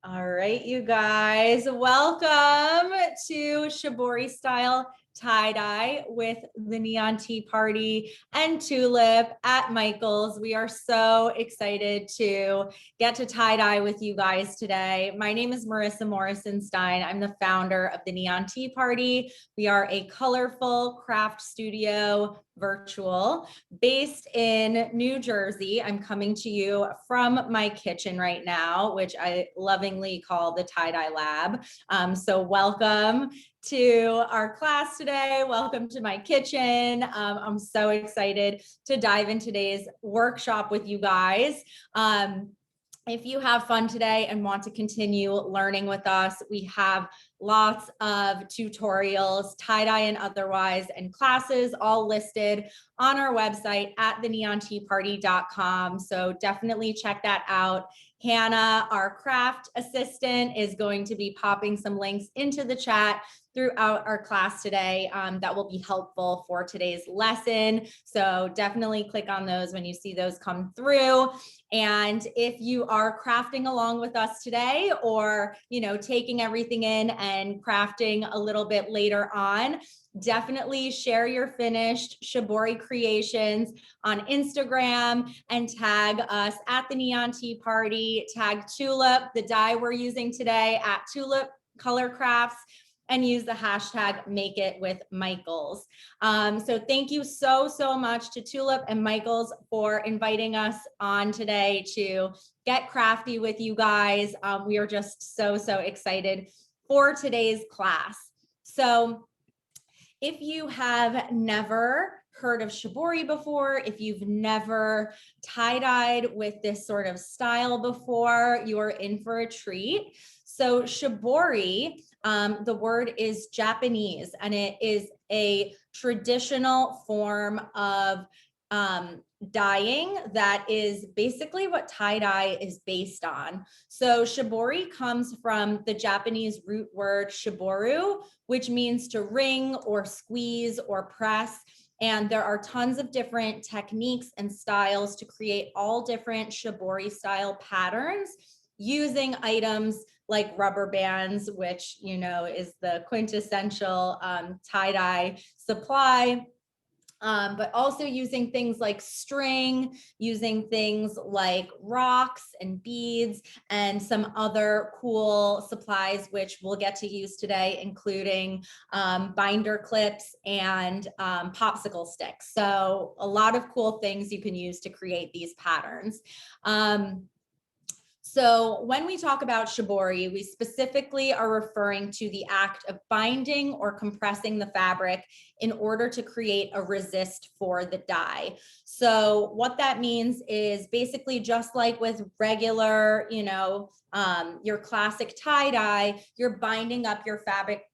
All right, you guys, welcome to Shibori-Style tie-dye with the Neon Tea Party and Tulip at Michael's. We are so excited to get to tie-dye with you guys today. My name is Marissa Morrison-Stein. I'm the founder of the Neon Tea Party. We are a colorful craft studio virtual based in New Jersey. I'm coming to you from my kitchen right now, which I lovingly call the tie-dye lab. So welcome to our class today. Welcome to my kitchen. I'm so excited to dive in today's workshop with you guys. If you have fun today and want to continue learning with us, we have lots of tutorials, tie-dye and otherwise, and classes all listed on our website at theneonteaparty.com. So definitely check that out. Hannah, our craft assistant, is going to be popping some links into the chat throughout our class today that will be helpful for today's lesson. So definitely click on those when you see those come through. And if you are crafting along with us today, or taking everything in and crafting a little bit later on, definitely share your finished Shibori creations on Instagram and tag us at the Neon Tea Party. Tag Tulip, the dye we're using today, at Tulip Color Crafts, and use the hashtag Make It with Michaels. So thank you so much to Tulip and Michaels for inviting us on today to get crafty with you guys. We are just so excited for today's class. So if you have never heard of Shibori before, if you've never tie-dyed with this sort of style before, you're in for a treat. So Shibori, the word is Japanese, and it is a traditional form of dyeing that is basically what tie-dye is based on. So Shibori comes from the Japanese root word shiboru, which means to wring or squeeze or press. And there are tons of different techniques and styles to create all different Shibori style patterns using items like rubber bands, which is the quintessential tie-dye supply. But also using things like string, using things like rocks and beads, and some other cool supplies, which we'll get to use today, including binder clips and popsicle sticks. So a lot of cool things you can use to create these patterns. So when we talk about Shibori, we specifically are referring to the act of binding or compressing the fabric in order to create a resist for the dye. So what that means is basically just like with regular, your classic tie-dye, you're binding up your fabric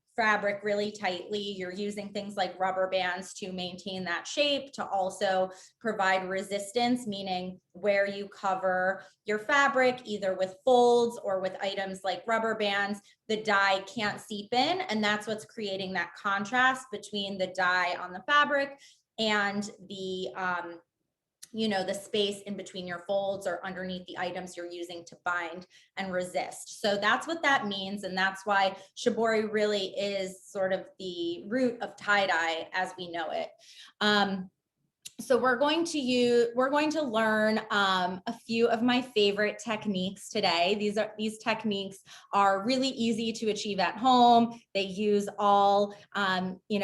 really tightly. You're using things like rubber bands to maintain that shape, to also provide resistance, meaning where you cover your fabric, either with folds or with items like rubber bands, the dye can't seep in. And that's what's creating that contrast between the dye on the fabric and the the space in between your folds or underneath the items you're using to bind and resist. So that's what that means. And that's why Shibori really is sort of the root of tie-dye as we know it. So we're going to learn a few of my favorite techniques today. These techniques are really easy to achieve at home. They use all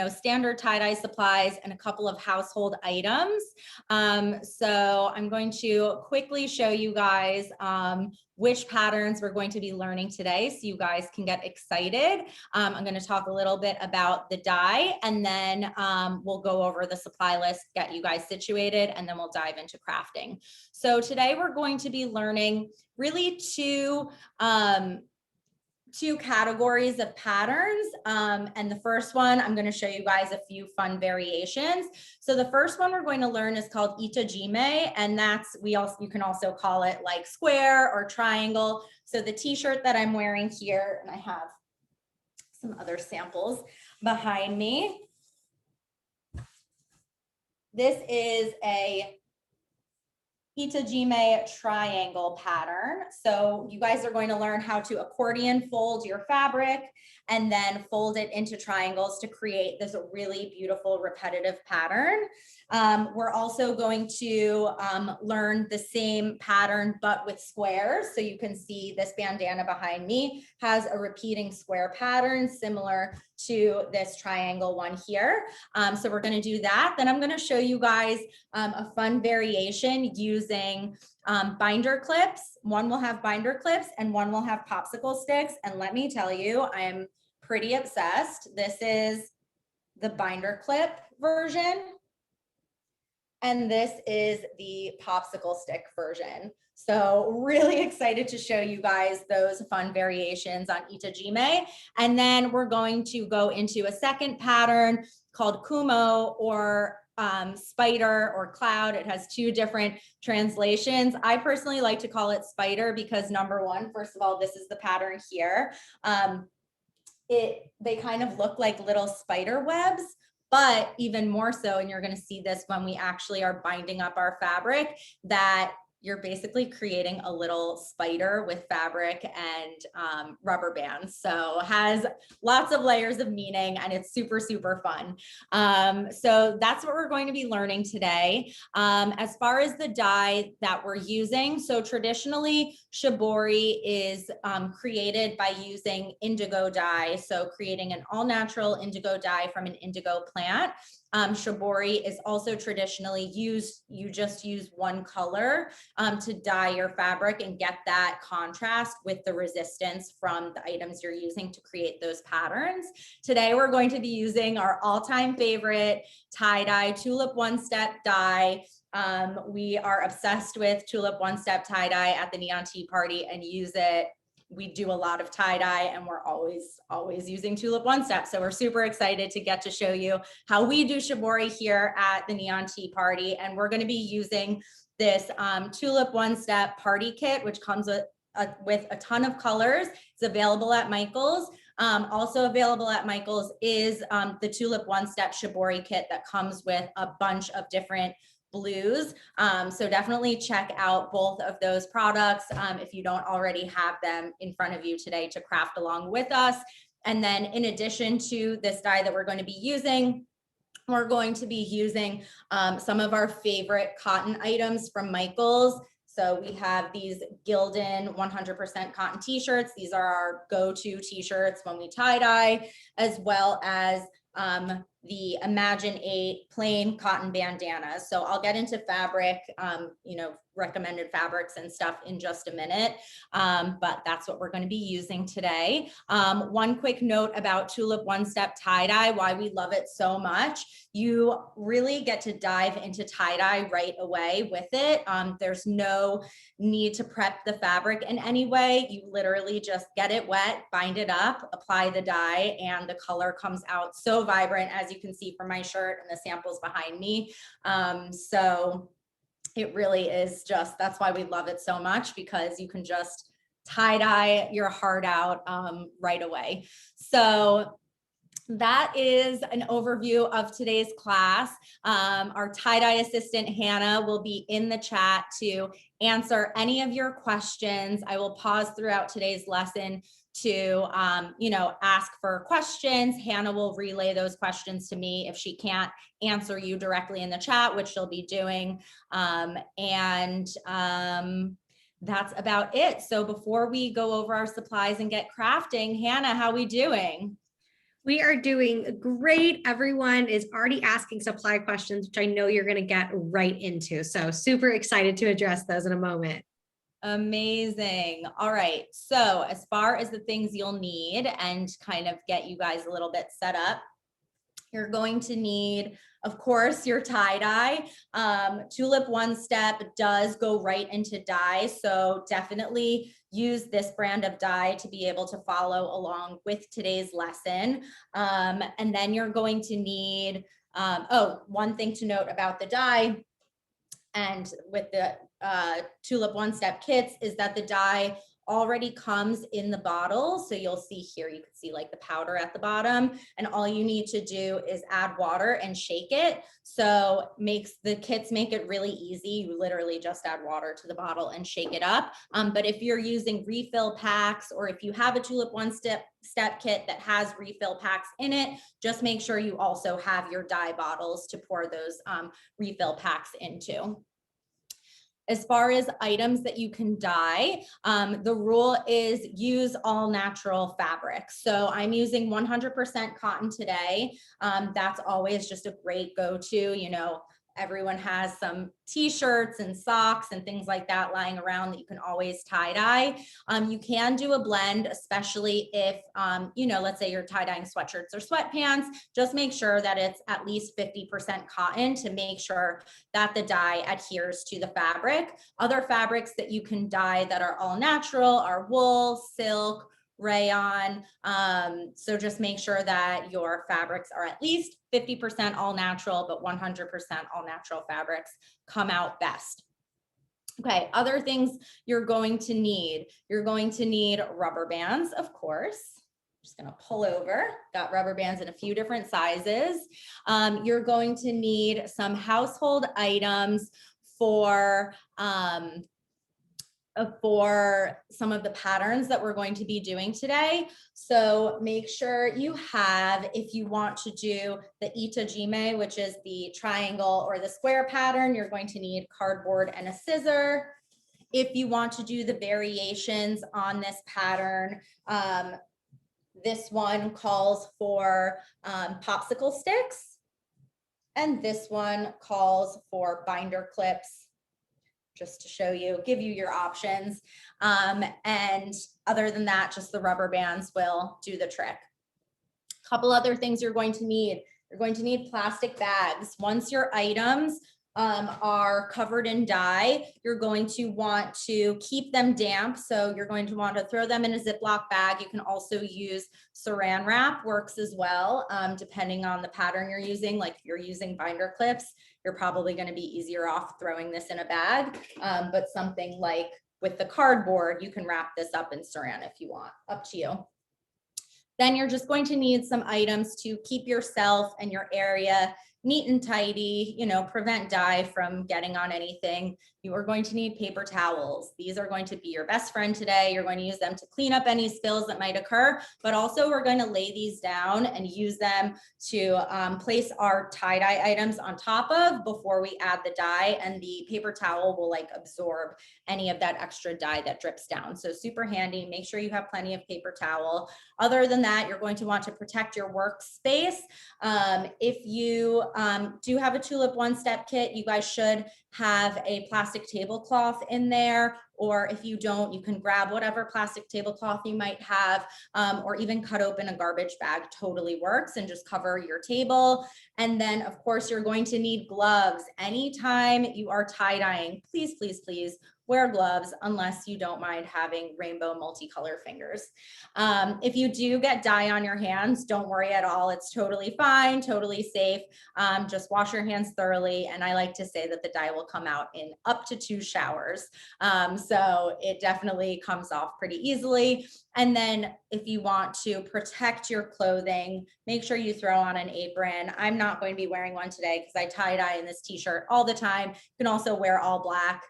standard tie-dye supplies and a couple of household items. So I'm going to quickly show you guys which patterns we're going to be learning today, so you guys can get excited. I'm going to talk a little bit about the dye, and then we'll go over the supply list, get you guys situated, and then we'll dive into crafting. So today we're going to be learning really two categories of patterns. And the first one, I'm going to show you guys a few fun variations. So the first one we're going to learn is called Itajime, and you can also call it like square or triangle. So the t-shirt that I'm wearing here, and I have some other samples behind me. This is a Itajime triangle pattern. So you guys are going to learn how to accordion fold your fabric and then fold it into triangles to create this really beautiful repetitive pattern. We're also going to learn the same pattern, but with squares. So you can see this bandana behind me has a repeating square pattern similar to this triangle one here. So we're going to do that. Then I'm going to show you guys a fun variation using binder clips. One will have binder clips and one will have popsicle sticks. And let me tell you, I am pretty obsessed. This is the binder clip version. And this is the popsicle stick version. So really excited to show you guys those fun variations on Itajime. And then we're going to go into a second pattern called Kumo or spider or cloud. It has two different translations. I personally like to call it spider because number one, first of all, this is the pattern here. They kind of look like little spider webs, but even more so, and you're going to see this when we actually are binding up our fabric, that you're basically creating a little spider with fabric and rubber bands. So has lots of layers of meaning and it's super, super fun. So that's what we're going to be learning today. As far as the dye that we're using, so traditionally Shibori is created by using indigo dye. So creating an all natural indigo dye from an indigo plant. Shibori is also traditionally used, you just use one color to dye your fabric and get that contrast with the resistance from the items you're using to create those patterns. Today, we're going to be using our all-time favorite tie-dye Tulip one-step dye. We are obsessed with Tulip one-step tie-dye at the Neon Tea Party and use it. We do a lot of tie-dye and we're always using Tulip one step. So we're super excited to get to show you how we do Shibori here at the Neon Tea Party. And we're going to be using this Tulip one step party kit, which comes with a ton of colors. It's available at Michael's. Also available at Michael's is the Tulip one step Shibori kit that comes with a bunch of different blues. So definitely check out both of those products if you don't already have them in front of you today to craft along with us. And then in addition to this dye that we're going to be using, we're going to be using some of our favorite cotton items from Michael's. So we have these Gildan 100% cotton t-shirts. These are our go-to t-shirts when we tie-dye, as well as the Imagine 8 plain cotton bandanas. So I'll get into fabric, recommended fabrics and stuff in just a minute, but that's what we're going to be using today. One quick note about Tulip One Step tie-dye, why we love it so much. You really get to dive into tie-dye right away with it. There's no need to prep the fabric in any way. You literally just get it wet, bind it up, apply the dye, and the color comes out so vibrant, as you can see from my shirt and the samples behind me. So it really is just, that's why we love it so much, because you can just tie-dye your heart out right away. So that is an overview of today's class. Our tie-dye assistant, Hannah, will be in the chat to answer any of your questions. I will pause throughout today's lesson to, ask for questions. Hannah will relay those questions to me if she can't answer you directly in the chat, which she'll be doing. That's about it. So before we go over our supplies and get crafting, Hannah, how are we doing? We are doing great. Everyone is already asking supply questions, which I know you're going to get right into. So super excited to address those in a moment. Amazing. All right. So as far as the things you'll need and kind of get you guys a little bit set up, you're going to need, of course, your tie-dye. Tulip One Step does go right into dye. So definitely use this brand of dye to be able to follow along with today's lesson. And then you're going to need, one thing to note about the dye and with the Tulip One Step kits is that the dye already comes in the bottle. So you'll see here, you can see like the powder at the bottom, and all you need to do is add water and shake it. So the kits make it really easy. You literally just add water to the bottle and shake it up. But if you're using refill packs, or if you have a Tulip one-step kit that has refill packs in it, just make sure you also have your dye bottles to pour those refill packs into. As far as items that you can dye, the rule is use all natural fabrics. So I'm using 100% cotton today. That's always just a great go-to. You know, everyone has some t-shirts and socks and things like that lying around that you can always tie dye. You can do a blend, especially if, you know, let's say you're tie dyeing sweatshirts or sweatpants. Just make sure that it's at least 50% cotton to make sure that the dye adheres to the fabric. Other fabrics that you can dye that are all natural are wool, silk, rayon. So just make sure that your fabrics are at least 50% all natural, but 100% all natural fabrics come out best. Okay, other things you're going to need. You're going to need rubber bands, of course. I'm just gonna pull over, got rubber bands in a few different sizes. You're going to need some household items for some of the patterns that we're going to be doing today. So make sure you have, if you want to do the Itajime, which is the triangle or the square pattern, you're going to need cardboard and a scissor. If you want to do the variations on this pattern, this one calls for popsicle sticks, and this one calls for binder clips, just to show you, give you your options. And other than that, just the rubber bands will do the trick. A couple other things you're going to need. You're going to need plastic bags. Once your items are covered in dye, you're going to want to keep them damp. So you're going to want to throw them in a Ziploc bag. You can also use saran wrap, works as well, depending on the pattern you're using. Like if you're using binder clips, you're probably going to be easier off throwing this in a bag. But something like with the cardboard, you can wrap this up in saran if you want, up to you. Then you're just going to need some items to keep yourself and your area neat and tidy, you know, prevent dye from getting on anything. You are going to need paper towels. These are going to be your best friend today. You're going to use them to clean up any spills that might occur, but also we're going to lay these down and use them to place our tie-dye items on top of before we add the dye, and the paper towel will like absorb any of that extra dye that drips down. So super handy. Make sure you have plenty of paper towel. Other than that, you're going to want to protect your workspace. If you do have a Tulip one-step kit, you guys should have a plastic tablecloth in there, or if you don't, you can grab whatever plastic tablecloth you might have, or even cut open a garbage bag, totally works, and just cover your table. And then of course you're going to need gloves. Anytime you are tie-dyeing, please, please, please wear gloves unless you don't mind having rainbow multicolor fingers. If you do get dye on your hands, don't worry at all. It's totally fine, totally safe. Just wash your hands thoroughly. And I like to say that the dye will come out in up to 2 showers. So it definitely comes off pretty easily. And then if you want to protect your clothing, make sure you throw on an apron. I'm not going to be wearing one today because I tie dye in this t-shirt all the time. You can also wear all black.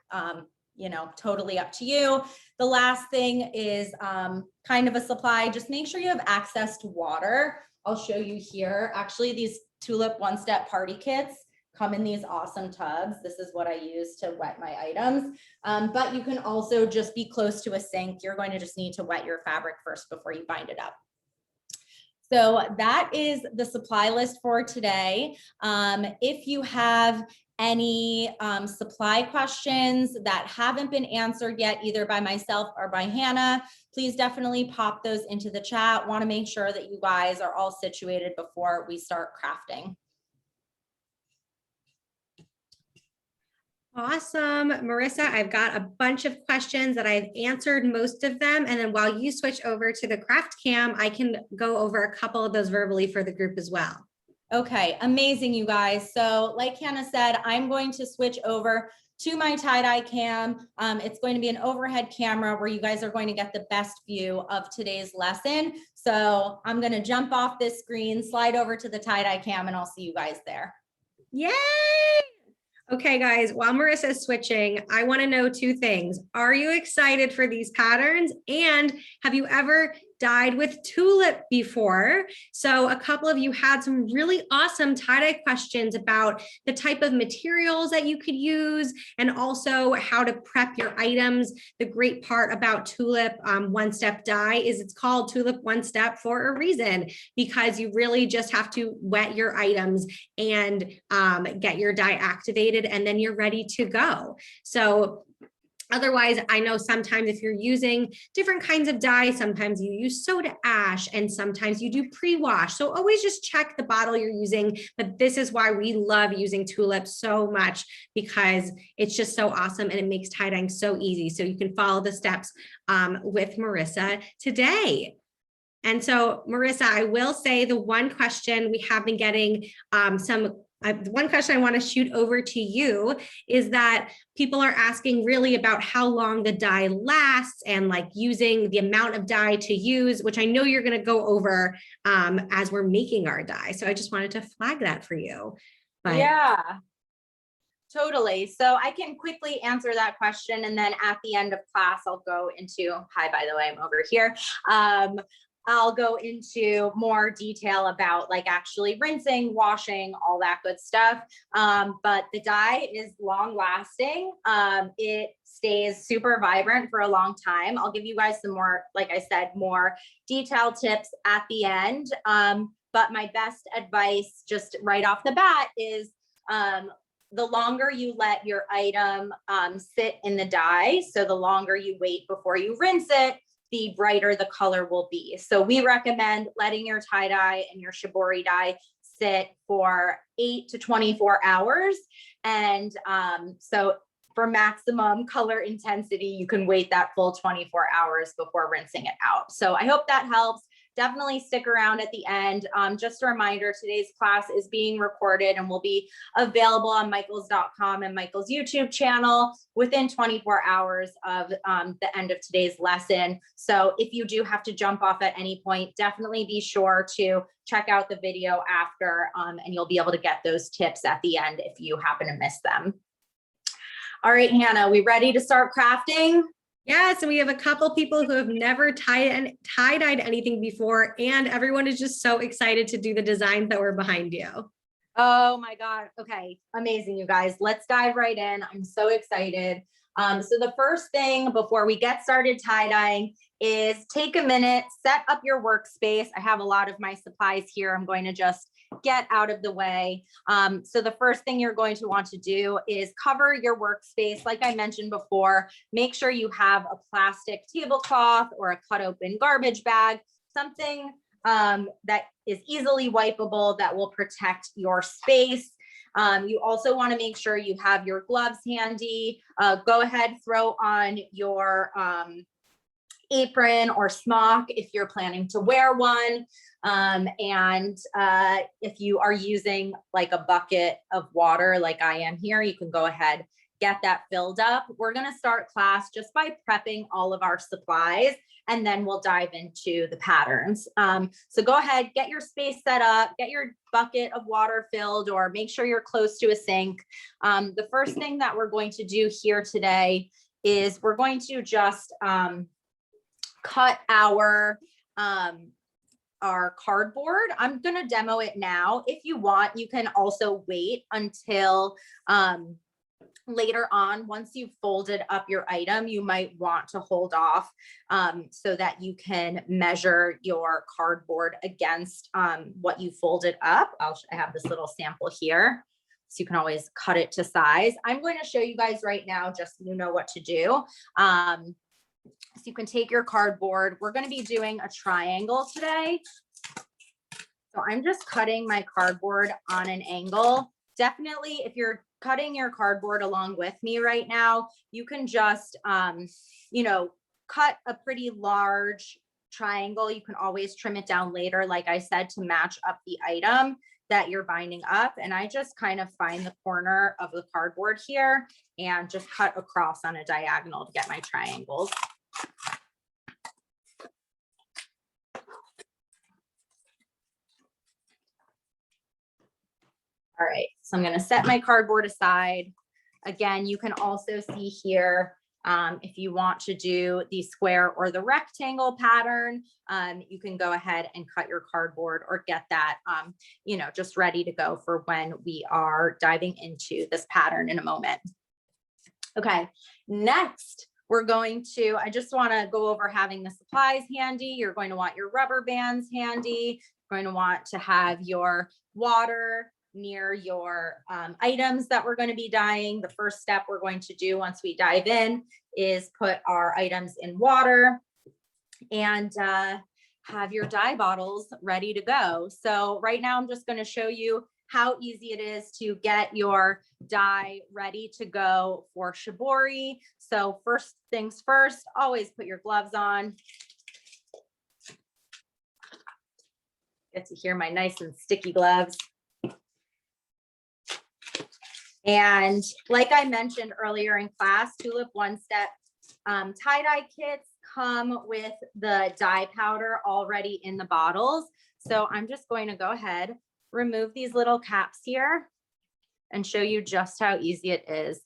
You know, totally up to you. The last thing is kind of a supply. Just make sure you have access to water. I'll show you here. Actually, these Tulip one-step party kits come in these awesome tubs. This is what I use to wet my items. But you can also just be close to a sink. You're going to just need to wet your fabric first before you bind it up. So that is the supply list for today. If you have any supply questions that haven't been answered yet, either by myself or by Hannah, please definitely pop those into the chat. Want to make sure that you guys are all situated before we start crafting. Awesome. Marissa, I've got a bunch of questions that I've answered most of them. And then while you switch over to the craft cam, I can go over a couple of those verbally for the group as well. Okay, amazing, you guys. So like Hannah said, I'm going to switch over to my tie-dye cam. It's going to be an overhead camera where you guys are going to get the best view of today's lesson. So I'm going to jump off this screen, slide over to the tie-dye cam, and I'll see you guys there. Yay! Okay, guys, while Marissa is switching, I want to know two things. Are you excited for these patterns? And have you ever dyed with Tulip before? So a couple of you had some really awesome tie-dye questions about the type of materials that you could use and also how to prep your items. The great part about Tulip one-step dye is it's called Tulip One Step for a reason, because you really just have to wet your items and get your dye activated, and then you're ready to go. So otherwise, I know sometimes if you're using different kinds of dye, sometimes you use soda ash and sometimes you do pre-wash. So always just check the bottle you're using. But this is why we love using Tulip so much, because it's just so awesome and it makes tie-dyeing so easy. So you can follow the steps with Marissa today. And so, Marissa, I will say the one question we have been getting one question I want to shoot over to you is that people are asking really about how long the dye lasts and like using the amount of dye to use, which I know you're going to go over as we're making our dye. So I just wanted to flag that for you. But yeah, totally. So I can quickly answer that question. And then at the end of class, I'll go into, hi, by the way, I'm over here. I'll go into more detail about like actually rinsing, washing, all that good stuff. But the dye is long lasting. It stays super vibrant for a long time. I'll give you guys some more, like I said, more detailed tips at the end. But my best advice just right off the bat is the longer you let your item sit in the dye, so the longer you wait before you rinse it, the brighter the color will be. So we recommend letting your tie dye and your shibori dye sit for 8 to 24 hours. And so for maximum color intensity, you can wait that full 24 hours before rinsing it out. So I hope that helps. Definitely stick around at the end. Just a reminder, today's class is being recorded and will be available on michaels.com and Michael's YouTube channel within 24 hours of the end of today's lesson. So if you do have to jump off at any point, definitely be sure to check out the video after and you'll be able to get those tips at the end if you happen to miss them. All right, Hannah, we ready to start crafting? Yes, and we have a couple people who have never tie-dyed anything before, and everyone is just so excited to do the designs that were behind you. Oh my God. Okay. Amazing, you guys. Let's dive right in. I'm so excited. So the first thing before we get started tie-dyeing is take a minute, set up your workspace. I have a lot of my supplies here. I'm going to just get out of the way. So the first thing you're going to want to do is cover your workspace. Like I mentioned before, make sure you have a plastic tablecloth or a cut open garbage bag, something that is easily wipeable that will protect your space. You also want to make sure you have your gloves handy. Go ahead, throw on your apron or smock if you're planning to wear one. And if you are using like a bucket of water like I am here, you can go ahead, get that filled up. We're going to start class just by prepping all of our supplies, and then we'll dive into the patterns. So go ahead, get your space set up, get your bucket of water filled, or make sure you're close to a sink. The first thing that we're going to do here today is we're going to just cut our cardboard. I'm going to demo it now. If you want, you can also wait until later on. Once you've folded up your item, you might want to hold off so that you can measure your cardboard against what you folded up. I have this little sample here, so you can always cut it to size. I'm going to show you guys right now, just so you know what to do. So you can take your cardboard. We're going to be doing a triangle today. So I'm just cutting my cardboard on an angle. Definitely, if you're cutting your cardboard along with me right now, you can just, cut a pretty large triangle. You can always trim it down later, like I said, to match up the item. that you're binding up. And I just kind of find the corner of the cardboard here and just cut across on a diagonal to get my triangles. All right, so I'm going to set my cardboard aside. Again, you can also see here, if you want to do the square or the rectangle pattern, you can go ahead and cut your cardboard or get that, just ready to go for when we are diving into this pattern in a moment. Okay, next we're going to, I just want to go over having the supplies handy. You're going to want your rubber bands handy. You're going to want to have your water near your items that we're going to be dyeing. The first step we're going to do once we dive in is put our items in water and have your dye bottles ready to go. So right now I'm just going to show you how easy it is to get your dye ready to go for Shibori. So first things first, always put your gloves on. Get to hear my nice and sticky gloves. And like I mentioned earlier in class, Tulip One Step tie-dye kits come with the dye powder already in the bottles. So I'm just going to go ahead, remove these little caps here and show you just how easy it is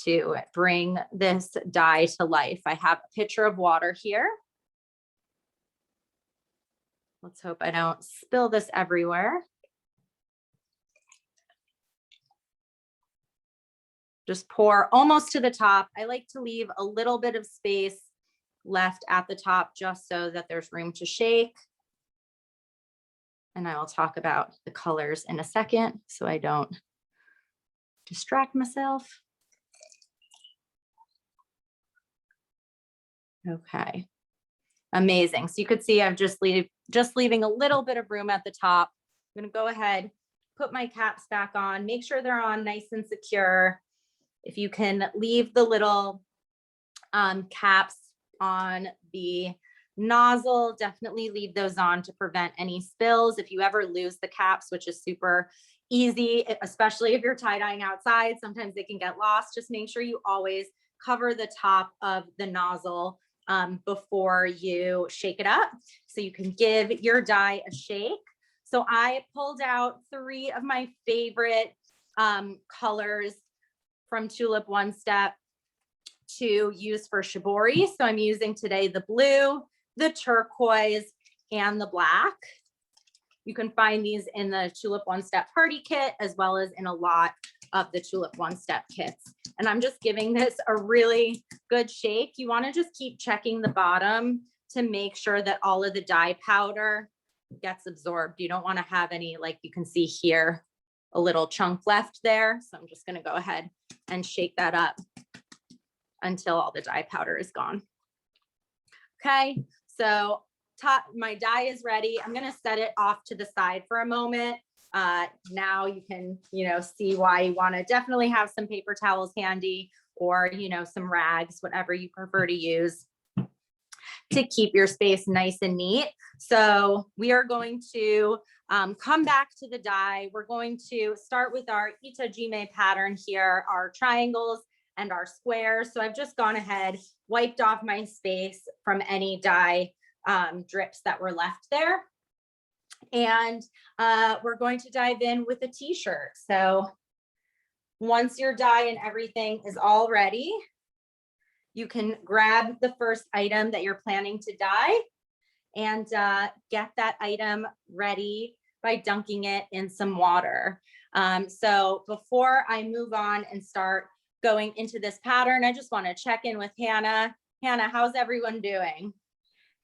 to bring this dye to life. I have a pitcher of water here. Let's hope I don't spill this everywhere. Just pour almost to the top. I like to leave a little bit of space left at the top just so that there's room to shake. And I will talk about the colors in a second so I don't distract myself. Okay, amazing. So you could see I'm just leaving a little bit of room at the top. I'm gonna go ahead, put my caps back on, make sure they're on nice and secure. If you can leave the little caps on the nozzle, definitely leave those on to prevent any spills. If you ever lose the caps, which is super easy, especially if you're tie-dyeing outside, sometimes they can get lost. Just make sure you always cover the top of the nozzle before you shake it up so you can give your dye a shake. So I pulled out 3 of my favorite colors from Tulip One Step to use for Shibori. So I'm using today the blue, the turquoise, and the black. You can find these in the Tulip One Step party kit, as well as in a lot of the Tulip One Step kits. And I'm just giving this a really good shake. You want to just keep checking the bottom to make sure that all of the dye powder gets absorbed. You don't want to have any, like you can see here, a little chunk left there. So I'm just going to go ahead and shake that up until all the dye powder is gone. Okay, so my dye is ready. I'm going to set it off to the side for a moment. Now you can, see why you want to definitely have some paper towels handy or, some rags, whatever you prefer to use to keep your space nice and neat. So we are going to come back to the dye. We're going to start with our Itajime pattern here, our triangles and our squares. So I've just gone ahead, wiped off my space from any dye drips that were left there. And we're going to dive in with a t-shirt. So once your dye and everything is all ready, you can grab the first item that you're planning to dye and get that item ready by dunking it in some water. So before I move on and start going into this pattern, I just want to check in with Hannah. Hannah, how's everyone doing?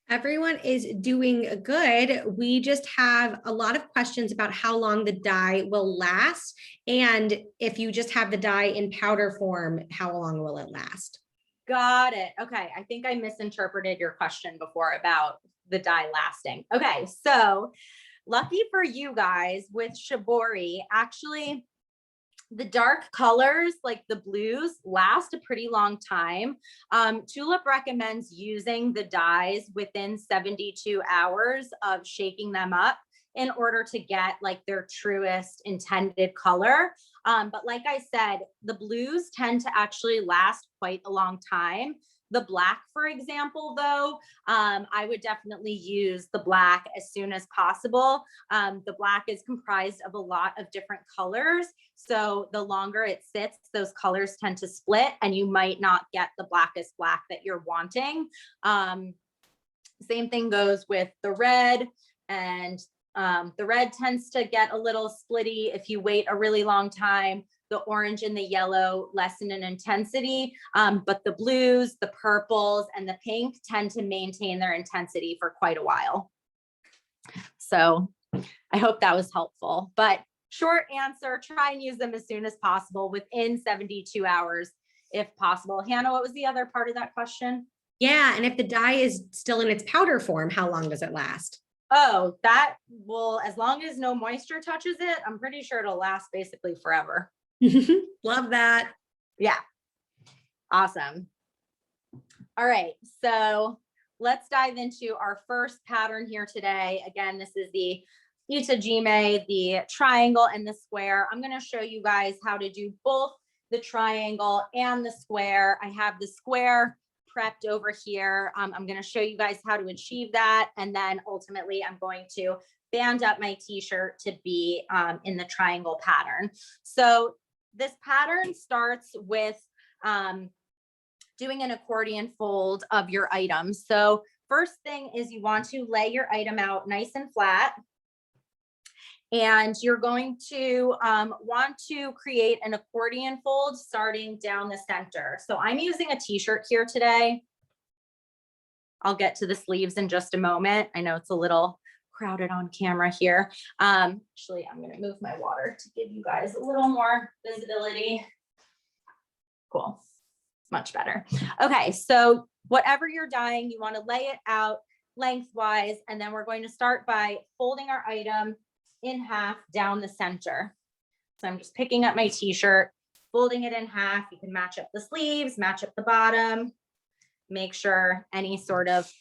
Everyone is doing good. We just have a lot of questions about how long the dye will last. And if you just have the dye in powder form, how long will it last? Got it. Okay. I think I misinterpreted your question before about the dye lasting. Okay. So lucky for you guys with Shibori, actually, the dark colors like the blues last a pretty long time. Tulip recommends using the dyes within 72 hours of shaking them up in order to get like their truest intended color. But like I said, the blues tend to actually last quite a long time. The black, for example, though, I would definitely use the black as soon as possible. The black is comprised of a lot of different colors. So the longer it sits, those colors tend to split and you might not get the blackest black that you're wanting. Same thing goes with the red, and the red tends to get a little splitty if you wait a really long time. The orange and the yellow lessen in intensity, but the blues, the purples, and the pink tend to maintain their intensity for quite a while. So I hope that was helpful, but short answer, try and use them as soon as possible within 72 hours, if possible. Hannah, what was the other part of that question? Yeah, and if the dye is still in its powder form, how long does it last? Oh, that will, as long as no moisture touches it, I'm pretty sure it'll last basically forever. Love that. Yeah. Awesome. All right. So let's dive into our first pattern here today. Again, this is the Itajime, the triangle and the square. I'm going to show you guys how to do both the triangle and the square. I have the square prepped over here. I'm going to show you guys how to achieve that. And then ultimately I'm going to band up my t-shirt to be in the triangle pattern. So this pattern starts with doing an accordion fold of your items. So first thing is you want to lay your item out nice and flat. And you're going to want to create an accordion fold starting down the center. So I'm using a t-shirt here today. I'll get to the sleeves in just a moment. I know it's a little crowded on camera here. Actually, I'm going to move my water to give you guys a little more visibility. Cool. Much better. Okay, so whatever you're dyeing, you want to lay it out lengthwise, and then we're going to start by folding our item in half down the center. So I'm just picking up my t-shirt, folding it in half. You can match up the sleeves, match up the bottom, make sure any sort of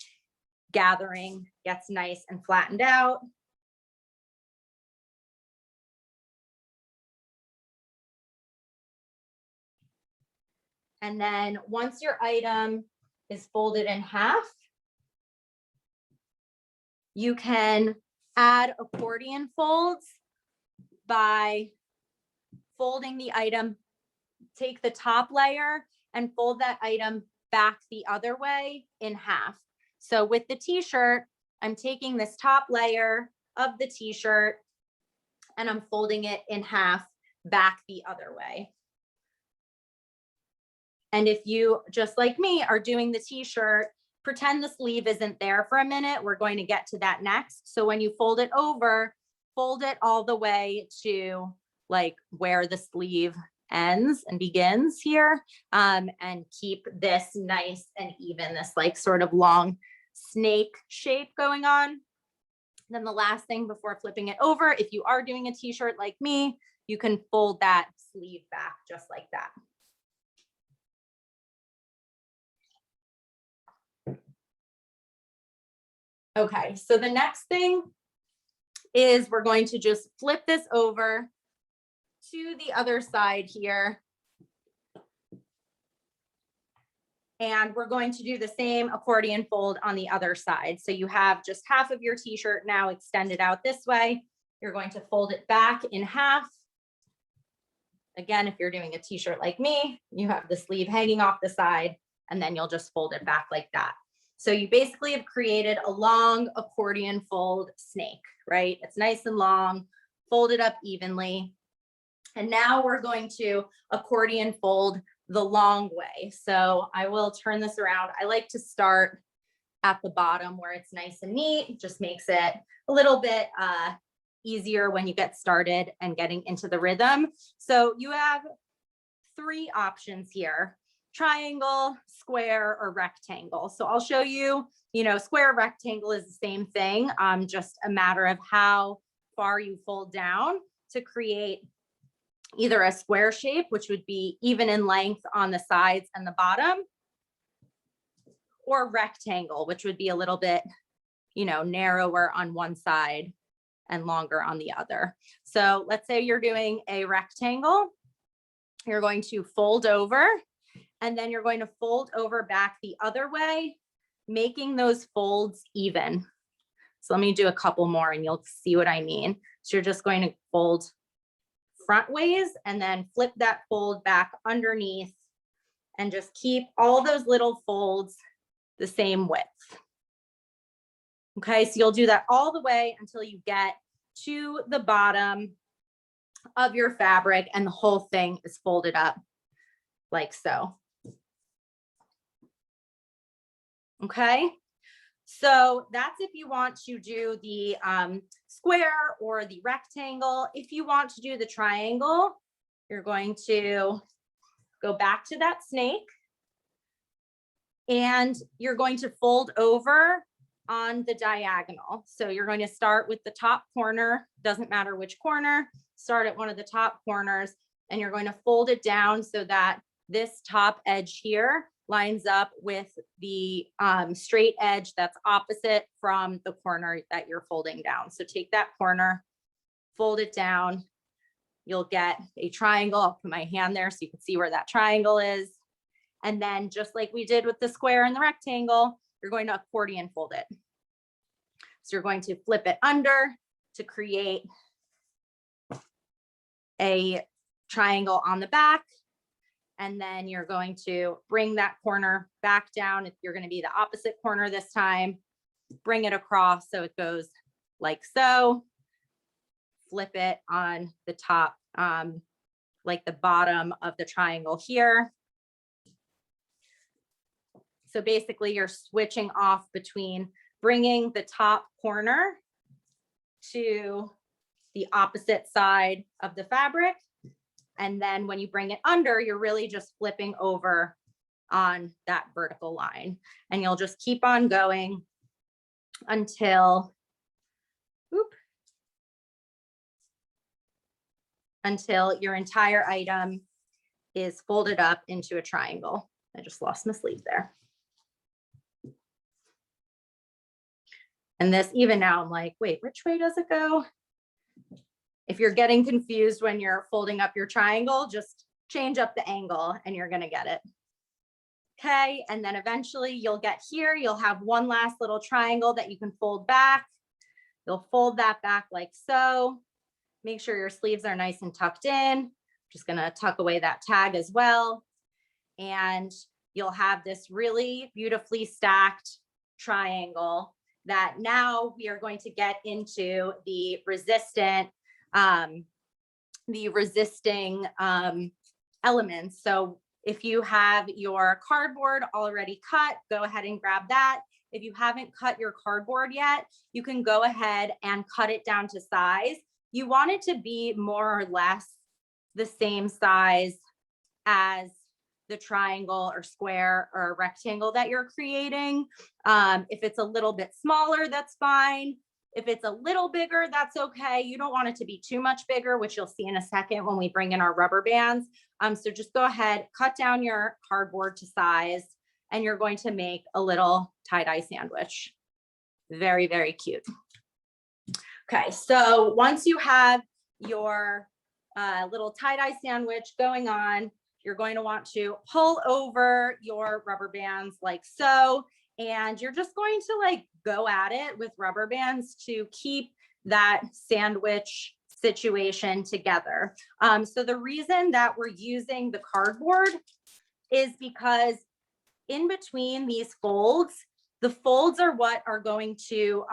gathering gets nice and flattened out. And then once your item is folded in half, you can add accordion folds by folding the item, take the top layer and fold that item back the other way in half. So with the t-shirt, I'm taking this top layer of the t-shirt and I'm folding it in half back the other way. And if you, just like me, are doing the t-shirt, pretend the sleeve isn't there for a minute. We're going to get to that next. So when you fold it over, fold it all the way to like where the sleeve ends and begins here, and keep this nice and even, this like sort of long snake shape going on. Then the last thing before flipping it over, if you are doing a t-shirt like me, you can fold that sleeve back just like that. Okay, so the next thing is we're going to just flip this over to the other side here. And we're going to do the same accordion fold on the other side. So you have just half of your t-shirt now extended out this way. You're going to fold it back in half. Again, if you're doing a t-shirt like me, you have the sleeve hanging off the side, and then you'll just fold it back like that. So you basically have created a long accordion fold snake, right? It's nice and long, folded up evenly. And now we're going to accordion fold the long way. So I will turn this around. I like to start at the bottom where it's nice and neat. It just makes it a little bit easier when you get started and getting into the rhythm. So you have three options here: triangle, square, or rectangle. So I'll show you, square, rectangle is the same thing, just a matter of how far you fold down to create either a square shape, which would be even in length on the sides and the bottom, or rectangle, which would be a little bit, narrower on one side and longer on the other. So let's say you're doing a rectangle. You're going to fold over, and then you're going to fold over back the other way, making those folds even. So let me do a couple more and you'll see what I mean. So you're just going to fold front ways and then flip that fold back underneath and just keep all those little folds the same width. Okay, so you'll do that all the way until you get to the bottom of your fabric and the whole thing is folded up like so. Okay, so that's if you want to do the square or the rectangle. If you want to do the triangle, you're going to go back to that snake and you're going to fold over on the diagonal. So you're going to start with the top corner, doesn't matter which corner, start at one of the top corners, and you're going to fold it down so that this top edge here lines up with the straight edge that's opposite from the corner that you're folding down. So take that corner, fold it down, you'll get a triangle. I'll put my hand there so you can see where that triangle is. And then just like we did with the square and the rectangle, you're going to accordion fold it. So you're going to flip it under to create a triangle on the back. And then you're going to bring that corner back down. If you're going to be the opposite corner this time, bring it across so it goes like so. Flip it on the top, like the bottom of the triangle here. So basically you're switching off between bringing the top corner to the opposite side of the fabric. And then when you bring it under, you're really just flipping over on that vertical line. And you'll just keep on going until, until your entire item is folded up into a triangle. I just lost my sleeve there. And this, even now, I'm like, wait, which way does it go? If you're getting confused when you're folding up your triangle, just change up the angle and you're gonna get it. Okay, and then eventually you'll get here, you'll have one last little triangle that you can fold back. You'll fold that back like so. Make sure your sleeves are nice and tucked in. Just gonna tuck away that tag as well. And you'll have this really beautifully stacked triangle that now we are going to get into the resisting elements. So if you have your cardboard already cut, go ahead and grab that. If you haven't cut your cardboard yet, you can go ahead and cut it down to size. You want it to be more or less the same size as the triangle or square or rectangle that you're creating. If it's a little bit smaller, that's fine. If it's a little bigger, that's okay. You don't want it to be too much bigger, which you'll see in a second when we bring in our rubber bands. So just go ahead, cut down your cardboard to size, and you're going to make a little tie-dye sandwich. Very, very cute. Okay, so once you have your little tie-dye sandwich going on, you're going to want to pull over your rubber bands like so, and you're just going to like go at it with rubber bands to keep that sandwich situation together. So the reason that we're using the cardboard is because in between these folds, the folds are what are going to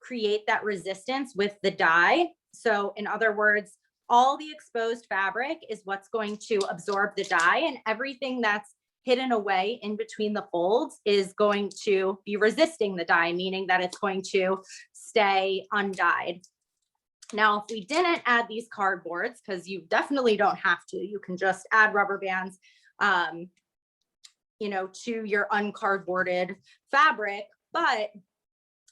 create that resistance with the dye. So in other words, all the exposed fabric is what's going to absorb the dye, and everything that's hidden away in between the folds is going to be resisting the dye, meaning that it's going to stay undyed. Now, if we didn't add these cardboards, because you definitely don't have to, you can just add rubber bands, you know, to your uncardboarded fabric, but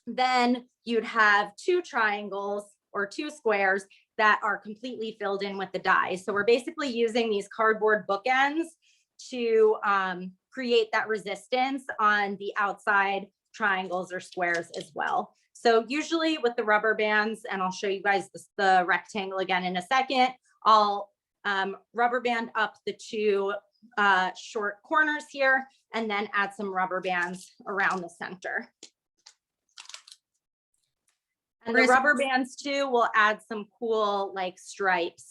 then you'd have two triangles or two squares that are completely filled in with the dye. So we're basically using these cardboard bookends to create that resistance on the outside triangles or squares as well. So usually with the rubber bands, and I'll show you guys the rectangle again in a second, I'll rubber band up the two short corners here, and then add some rubber bands around the center. And the rubber bands too will add some cool like stripes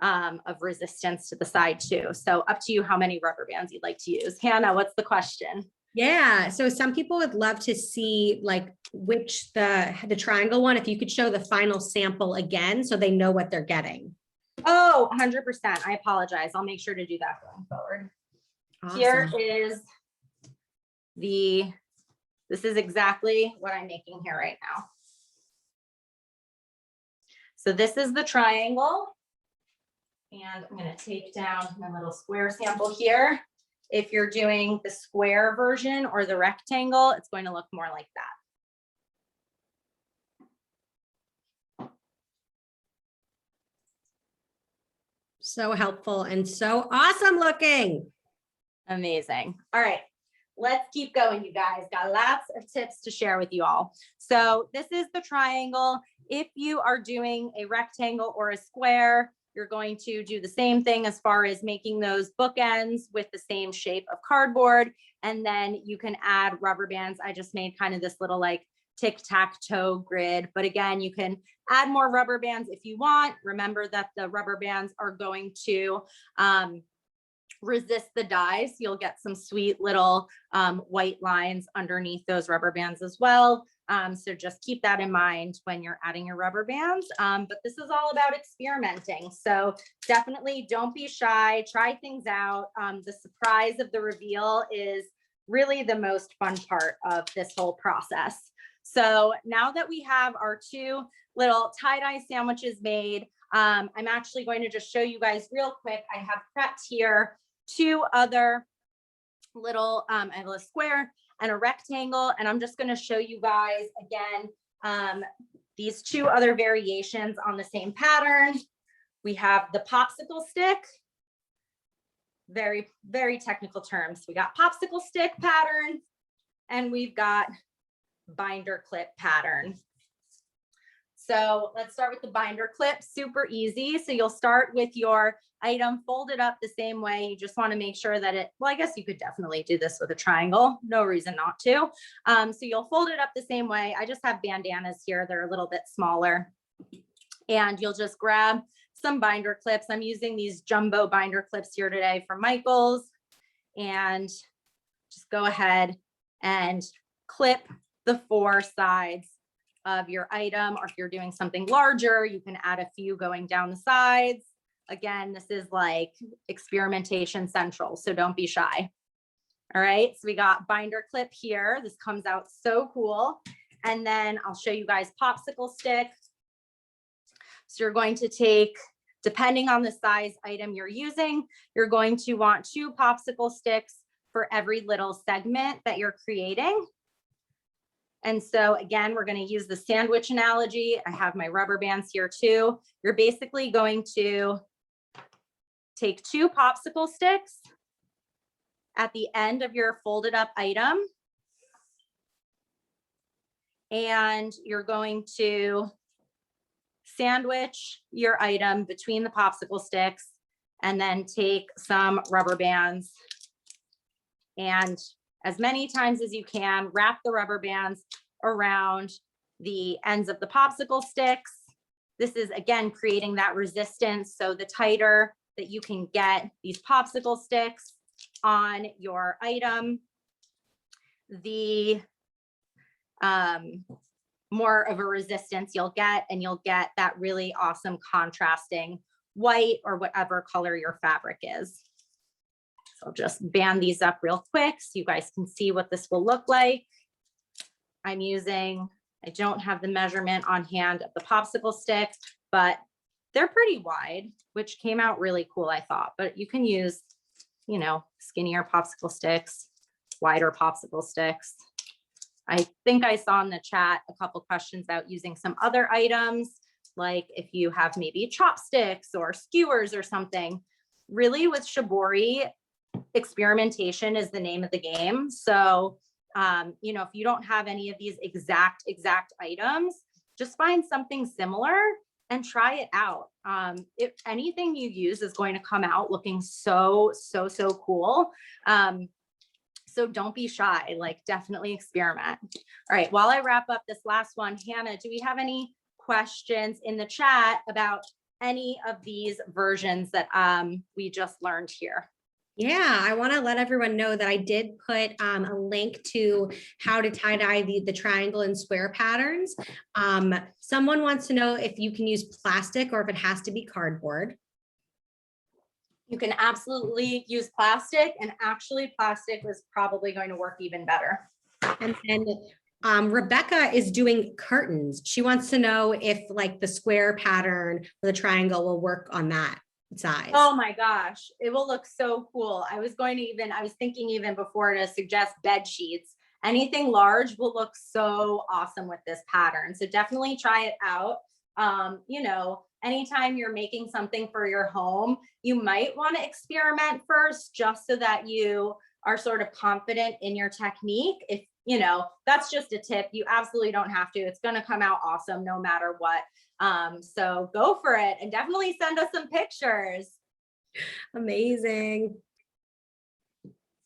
of resistance to the side too. So up to you how many rubber bands you'd like to use. Hannah, what's the question? Yeah, so some people would love to see like which the triangle one, if you could show the final sample again so they know what they're getting. Oh, 100%. I apologize. I'll make sure to do that going forward. Awesome. Here is this is exactly what I'm making here right now. So this is the triangle. And I'm going to take down my little square sample here. If you're doing the square version or the rectangle, it's going to look more like that. So helpful and so awesome looking. Amazing. All right, let's keep going, you guys. Got lots of tips to share with you all. So this is the triangle. If you are doing a rectangle or a square, you're going to do the same thing as far as making those bookends with the same shape of cardboard. And then you can add rubber bands. I just made kind of this little like tic-tac-toe grid. But again, you can add more rubber bands if you want. Remember that the rubber bands are going to resist the dyes. You'll get some sweet little white lines underneath those rubber bands as well. So just keep that in mind when you're adding your rubber bands. But this is all about experimenting. So definitely don't be shy, try things out. The surprise of the reveal is really the most fun part of this whole process. So now that we have our two little tie-dye sandwiches made, I'm actually going to just show you guys real quick. I have prepped here two other little, I have a square and a rectangle, and I'm just going to show you guys again these two other variations on the same pattern. We have the popsicle stick, very, very technical terms. We got popsicle stick pattern, and we've got binder clip pattern. So let's start with the binder clip, super easy. So you'll start with your item folded up the same way. You just want to make sure that it, well, I guess you could definitely do this with a triangle, no reason not to. So you'll fold it up the same way. I just have bandanas here. They're a little bit smaller. And you'll just grab some binder clips. I'm using these jumbo binder clips here today from Michaels. And just go ahead and clip the four sides of your item, or if you're doing something larger, you can add a few going down the sides. Again, this is like experimentation central, so don't be shy. All right, so we got binder clip here. This comes out so cool. And then I'll show you guys popsicle stick. So you're going to take, depending on the size item you're using, you're going to want 2 popsicle sticks for every little segment that you're creating. And so again, we're going to use the sandwich analogy. I have my rubber bands here too. You're basically going to take 2 popsicle sticks at the end of your folded up item. And you're going to sandwich your item between the popsicle sticks, and then take some rubber bands, and as many times as you can, wrap the rubber bands around the ends of the popsicle sticks. This is, again, creating that resistance. So the tighter that you can get these popsicle sticks on your item, the more of a resistance you'll get, and you'll get that really awesome contrasting white or whatever color your fabric is. So I'll just band these up real quick so you guys can see what this will look like. I'm using, I don't have the measurement on hand of the popsicle stick, but they're pretty wide, which came out really cool, I thought. But you can use, you know, skinnier popsicle sticks, wider popsicle sticks. I think I saw in the chat a couple questions about using some other items, like if you have maybe chopsticks or skewers or something. Really, with Shibori, experimentation is the name of the game. So You know, if you don't have any of these exact items, just find something similar and try it out. If anything you use is going to come out looking so cool. So don't be shy, like definitely experiment. All right, while I wrap up this last one, Hannah, do we have any questions in the chat about any of these versions that we just learned here? Yeah, I want to let everyone know that I did put a link to how to tie-dye the triangle and square patterns. Someone wants to know if you can use plastic or if it has to be cardboard. You can absolutely use plastic, and actually plastic was probably going to work even better. And then Rebecca is doing curtains. She wants to know if like the square pattern or the triangle will work on that size. Oh my gosh, it will look so cool. I was thinking even before to suggest bed sheets. Anything large will look so awesome with this pattern. So definitely try it out. You know, anytime you're making something for your home, you might want to experiment first just so that you are sort of confident in your technique. If, you know, that's just a tip. You absolutely don't have to. It's going to come out awesome no matter what. So go for it and definitely send us some pictures. Amazing.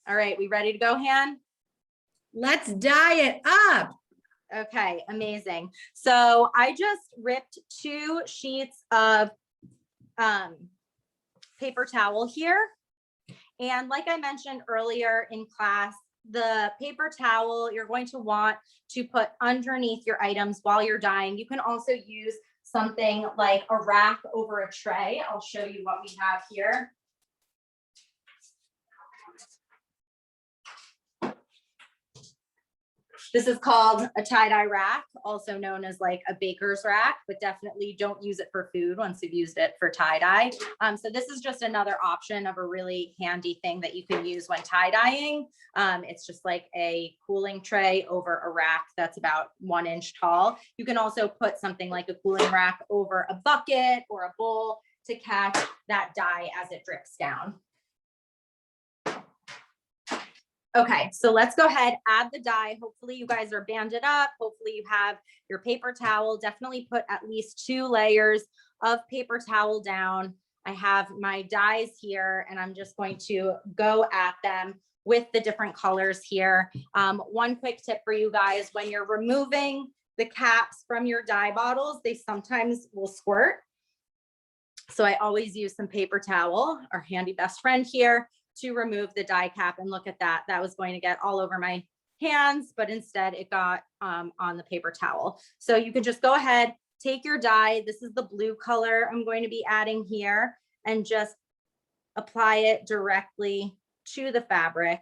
All right, we ready to go, Han? Let's dye it up. Okay, amazing. So I just ripped 2 sheets of paper towel here. And like I mentioned earlier in class, the paper towel you're going to want to put underneath your items while you're dyeing. You can also use something like a rack over a tray. I'll show you what we have here. This is called a tie-dye rack, also known as like a baker's rack, but definitely don't use it for food once you've used it for tie-dye. So this is just another option of a really handy thing that you can use when tie-dyeing. It's just like a cooling tray over a rack that's about 1 inch tall. You can also put something like a cooling rack over a bucket or a bowl to catch that dye as it drips down. Okay, so let's go ahead, add the dye. Hopefully you guys are banded up. Hopefully you have your paper towel. Definitely put at least 2 layers of paper towel down. I have my dyes here and I'm just going to go at them with the different colors here. One quick tip for you guys, when you're removing the caps from your dye bottles, they sometimes will squirt. So I always use some paper towel, our handy best friend here, to remove the dye cap. And look at that. That was going to get all over my hands, but instead it got on the paper towel. So you can just go ahead, take your dye. This is the blue color I'm going to be adding here, and just apply it directly to the fabric.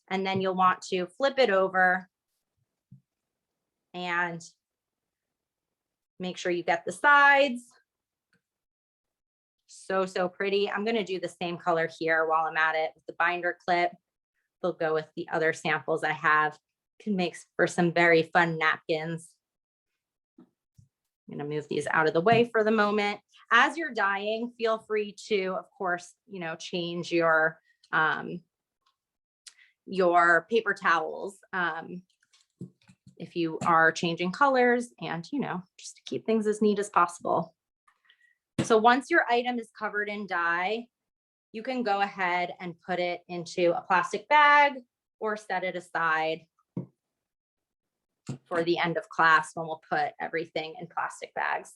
And then you'll want to flip it over and make sure you get the sides. So pretty. I'm going to do the same color here while I'm at it with the binder clip. We'll go with the other samples I have. Can make for some very fun napkins. I'm going to move these out of the way for the moment. As you're dyeing, feel free to, of course, you know, change your paper towels if you are changing colors, and, you know, just to keep things as neat as possible. So once your item is covered in dye, you can go ahead and put it into a plastic bag or set it aside for the end of class when we'll put everything in plastic bags.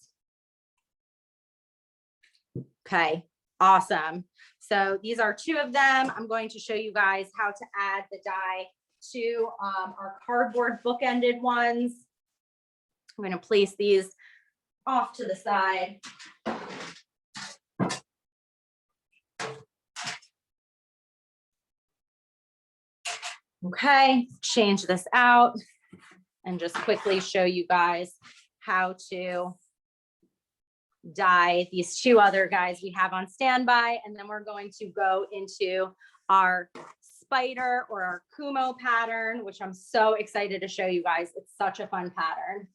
Okay, awesome. So these are 2 of them. I'm going to show you guys how to add the dye to our cardboard bookended ones. I'm going to place these off to the side. Okay, change this out and just quickly show you guys how to dye these 2 other guys we have on standby. And then we're going to go into our spider or our Kumo pattern, which I'm so excited to show you guys. It's such a fun pattern.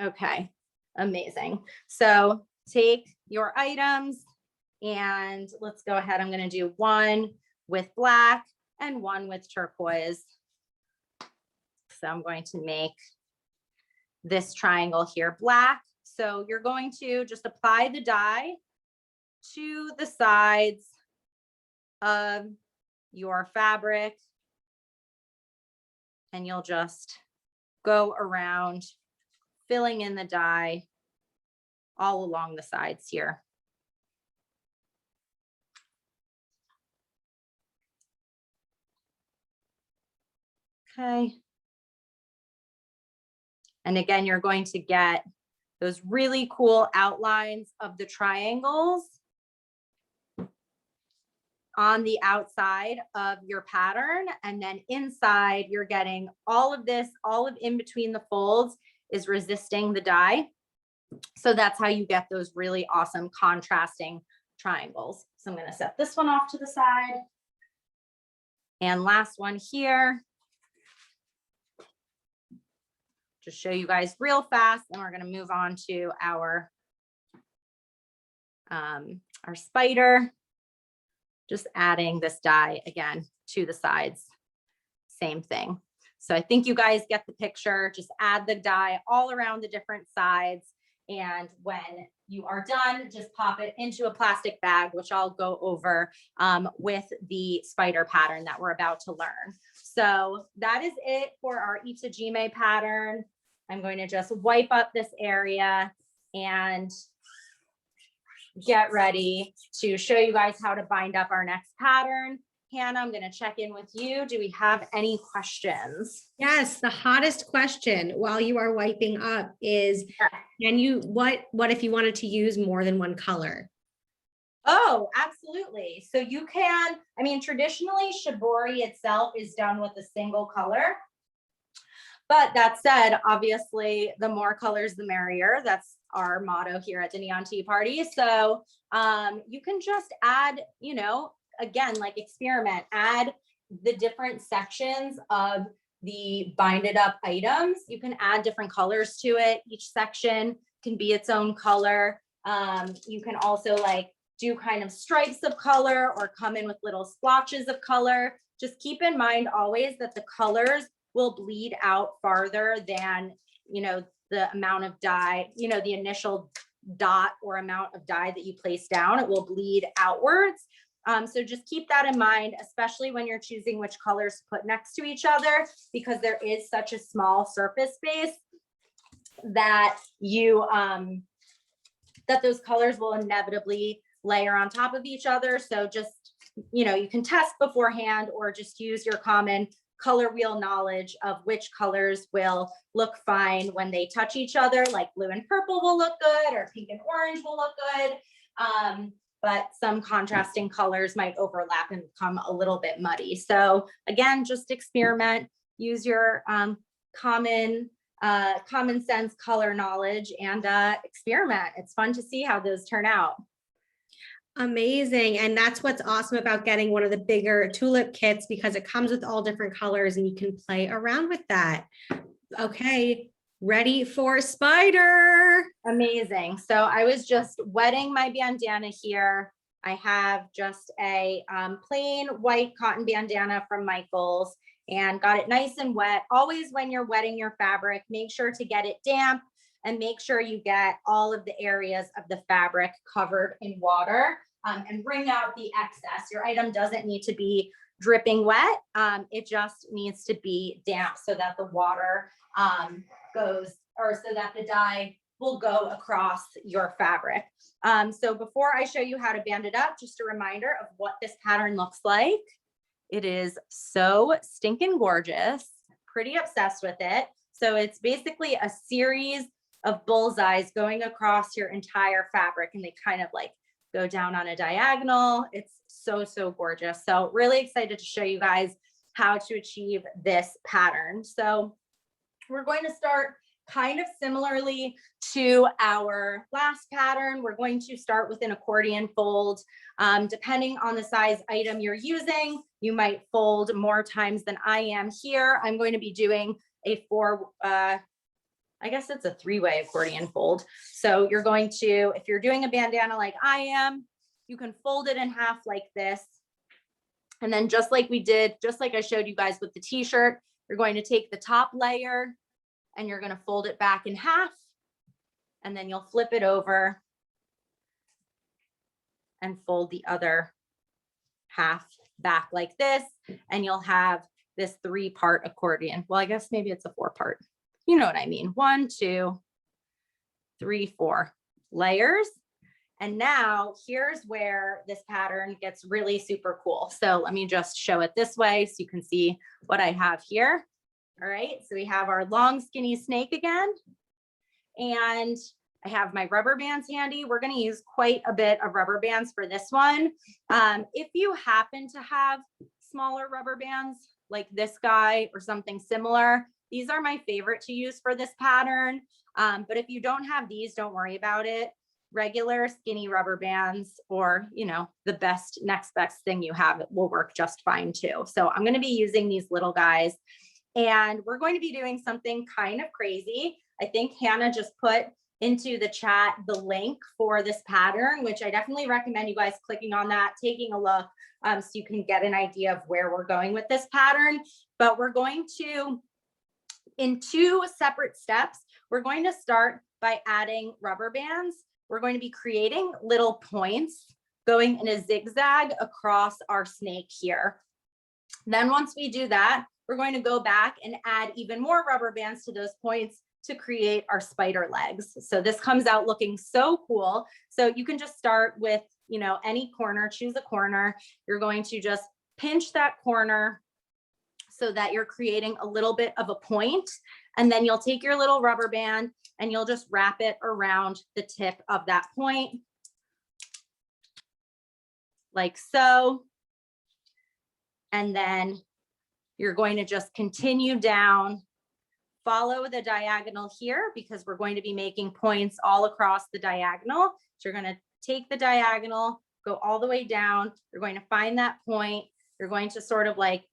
Okay, amazing. So take your items, And let's go ahead. I'm going to do one with black and one with turquoise. So I'm going to make this triangle here black. So you're going to just apply the dye to the sides of your fabric, and you'll just go around filling in the dye all along the sides here. Okay. And again, you're going to get those really cool outlines of the triangles on the outside of your pattern. And then inside, you're getting all of this, all of in between the folds is resisting the dye. So that's how you get those really awesome contrasting triangles. So I'm going to set this one off to the side. And last one here. Just show you guys real fast, and we're going to move on to our spider. Just adding this dye again to the sides, same thing. So I think you guys get the picture. Just add the dye all around the different sides. And when you are done, just pop it into a plastic bag, which I'll go over with the spider pattern that we're about to learn. So that is it for our Itajime pattern. I'm going to just wipe up this area and get ready to show you guys how to bind up our next pattern. Hannah, I'm going to check in with you. Do we have any questions? Yes, the hottest question while you are wiping up is, what if you wanted to use more than one color? Oh, absolutely. So you can, I mean, traditionally Shibori itself is done with a single color. But that said, obviously, the more colors, the merrier. That's our motto here at the Neon Tea Party. So you can just add, you know, again, like experiment, add the different sections of the binded up items. You can add different colors to it. Each section can be its own color. You can also like do kind of stripes of color or come in with little splotches of color. Just keep in mind always that the colors will bleed out farther than, you know, the amount of dye, you know, the initial dot or amount of dye that you place down, it will bleed outwards. So just keep that in mind, especially when you're choosing which colors to put next to each other, because there is such a small surface space that you, that those colors will inevitably layer on top of each other. So just, you know, you can test beforehand or just use your common color wheel knowledge of which colors will look fine when they touch each other, like blue and purple will look good or pink and orange will look good. But some contrasting colors might overlap and become a little bit muddy. So again, just experiment, use your common sense color knowledge and experiment. It's fun to see how those turn out. Amazing. And that's what's awesome about getting one of the bigger tulip kits, because it comes with all different colors and you can play around with that. Okay, ready for spider. Amazing. So I was just wetting my bandana here. I have just a plain white cotton bandana from Michaels and got it nice and wet. Always when you're wetting your fabric, make sure to get it damp and make sure you get all of the areas of the fabric covered in water and wring out the excess. Your item doesn't need to be dripping wet. It just needs to be damp so that the water goes, or so that the dye will go across your fabric. So before I show you how to band it up, just a reminder of what this pattern looks like. It is so stinking gorgeous, pretty obsessed with it. So it's basically a series of bullseyes going across your entire fabric, and they kind of like go down on a diagonal. It's so, so gorgeous. So really excited to show you guys how to achieve this pattern. So we're going to start kind of similarly to our last pattern. We're going to start with an accordion fold. Depending on the size item you're using, you might fold more times than I am here. I'm going to be doing a I guess it's a 3-way accordion fold. So you're going to, if you're doing a bandana like I am, you can fold it in half like this. And then just like we did, just like I showed you guys with the t-shirt, you're going to take the top layer and you're going to fold it back in half. And then you'll flip it over and fold the other half back like this. And you'll have this 3-part accordion. Well, I guess maybe it's a 4-part. You know what I mean? 1, 2, 3, 4 layers. And now here's where this pattern gets really super cool. So let me just show it this way so you can see what I have here. All right, so we have our long skinny snake again. And I have my rubber bands handy. We're going to use quite a bit of rubber bands for this one. If you happen to have smaller rubber bands like this guy or something similar, these are my favorite to use for this pattern. But if you don't have these, don't worry about it. Regular skinny rubber bands, or, you know, the next best thing you have, it will work just fine too. So I'm going to be using these little guys, and we're going to be doing something kind of crazy. I think Hannah just put into the chat the link for this pattern, which I definitely recommend you guys clicking on that, taking a look, so you can get an idea of where we're going with this pattern. But we're going to, in 2 separate steps, we're going to start by adding rubber bands. We're going to be creating little points going in a zigzag across our snake here. Then once we do that, we're going to go back and add even more rubber bands to those points to create our spider legs. So this comes out looking so cool. So you can just start with, you know, any corner, choose a corner. You're going to just pinch that corner so that you're creating a little bit of a point. And then you'll take your little rubber band and you'll just wrap it around the tip of that point, like so. And then you're going to just continue down, follow the diagonal here, because we're going to be making points all across the diagonal. So you're going to take the diagonal, go all the way down. You're going to find that point. You're going to sort of like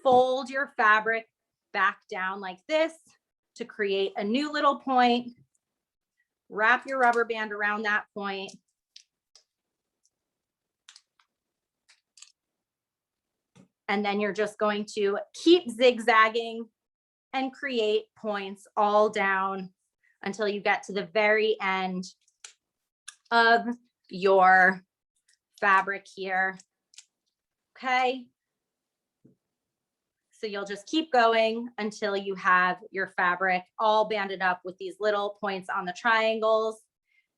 fold your fabric back down like this to create a new little point. Wrap your rubber band around that point. And then you're just going to keep zigzagging and create points all down until you get to the very end of your fabric here. Okay. So you'll just keep going until you have your fabric all banded up with these little points on the triangles.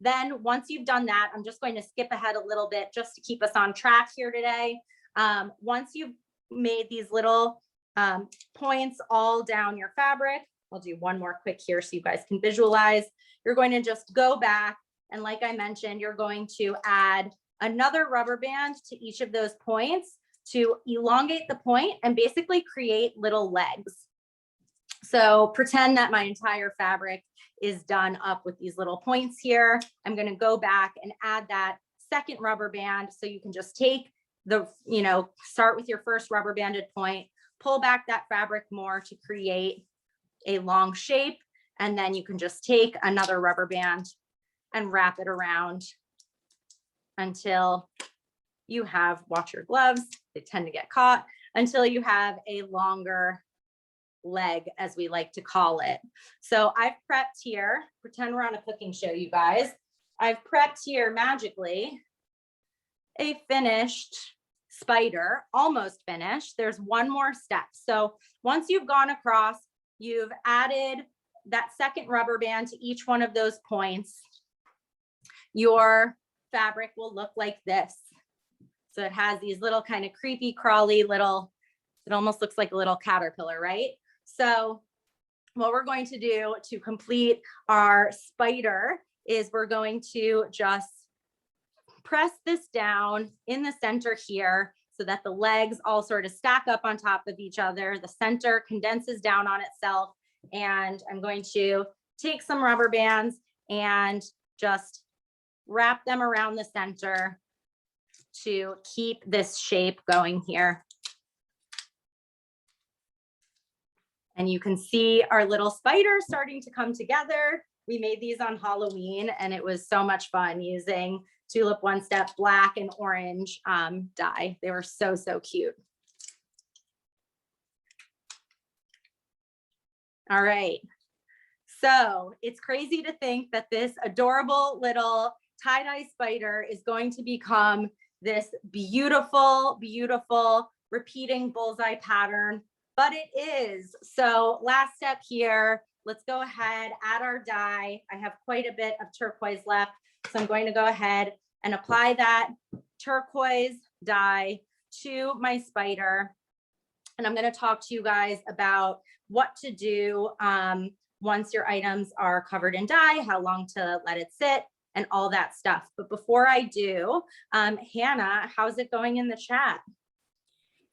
Then once you've done that, I'm just going to skip ahead a little bit just to keep us on track here today. Once you've made these little points all down your fabric, I'll do one more quick here so you guys can visualize. You're going to just go back, and like I mentioned, you're going to add another rubber band to each of those points to elongate the point and basically create little legs. So pretend that my entire fabric is done up with these little points here. I'm going to go back and add that second rubber band. So you can just take the, you know, start with your first rubber banded point, pull back that fabric more to create a long shape. And then you can just take another rubber band and wrap it around until you have, watch your gloves, they tend to get caught, until you have a longer leg, as we like to call it. So I've prepped here, pretend we're on a cooking show, you guys. I've prepped here magically a finished spider, almost finished. There's one more step. So once you've gone across, you've added that second rubber band to each one of those points, your fabric will look like this. So it has these little kind of creepy crawly little, it almost looks like a little caterpillar, right? So what we're going to do to complete our spider is we're going to just press this down in the center here so that the legs all sort of stack up on top of each other. The center condenses down on itself. And I'm going to take some rubber bands and just wrap them around the center to keep this shape going here. And you can see our little spider starting to come together. We made these on Halloween and it was so much fun using Tulip One Step black and orange dye. They were so, so cute. All right. So it's crazy to think that this adorable little tie-dye spider is going to become this beautiful, beautiful repeating bullseye pattern, but it is. So last step here, let's go ahead, add our dye. I have quite a bit of turquoise left, so I'm going to go ahead and apply that turquoise dye to my spider. And I'm going to talk to you guys about what to do once your items are covered in dye, how long to let it sit, and all that stuff. But before I do, Hannah, how's it going in the chat?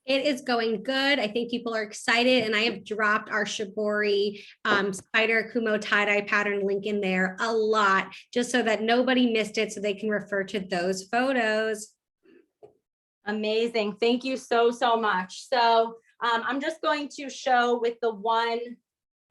It is going good. I think people are excited, and I have dropped our Shibori spider Kumo tie-dye pattern link in there a lot, just so that nobody missed it, so they can refer to those photos. Amazing. Thank you so, so much. So I'm just going to show with the one